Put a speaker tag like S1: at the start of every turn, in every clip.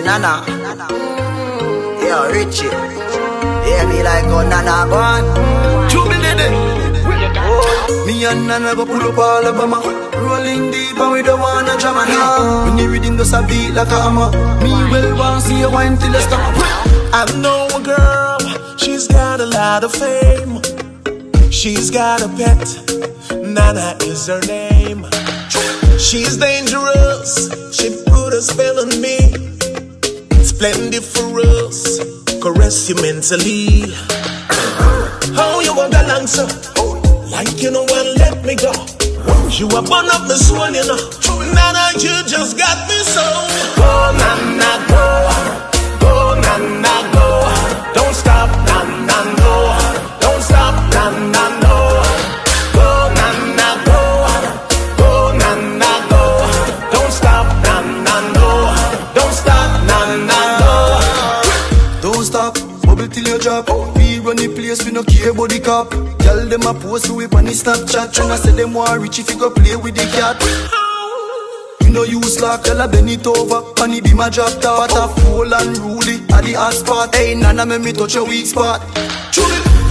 S1: Nana. Yo, Richie. Yeah, me like oh Nana gwan. 2 minutes. Me and Nana go pull up all Alabama. Rolling deep and we don't wanna drama now. When you reading those a beat like a hammer. Me will want see you wine till the stomach.
S2: I know a girl, she's got a lot of fame. She's got a pet, Nana is her name. She's dangerous, she put a spell on me. Splendiferous, caress you mentally. How you want along, sir? Like you know one let me go. You are burn up my soul, you know. Nana, you just got me so. Go, Nana, go. Go, Nana, go. Don't stop, Nana, no. Don't stop, Nana, no. Go, Nana, go. Go, Nana, go. Don't stop, Nana, no. Don't stop, Nana, no.
S1: Don't stop, bubble till you drop. We run the place, we no care about the cop. Tell them a post we on the Snapchat. And I say them want Richie if you go play with the cat. You know you slack, tell her bend it over. And it be my drop top. But a fool and ruly at the hot spot. Hey Nana, make me touch your weak spot.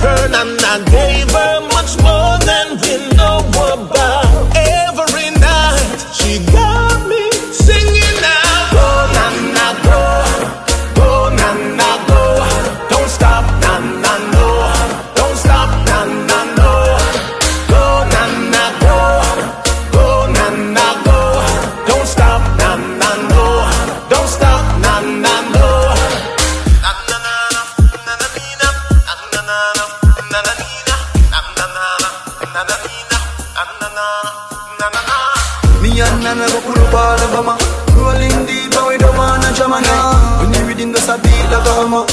S2: Her Nana gave her much more than we know about. Every night she got me singing now. Go Nana go, go Nana go. Don't stop Nana no, don't stop Nana no. Go Nana go, go Nana go. Don't stop Nana no, don't stop Nana no.
S1: Me and Nana go pull up all Alabama. Rolling deep and we don't wanna drama now. When you reading those a beat like a hammer.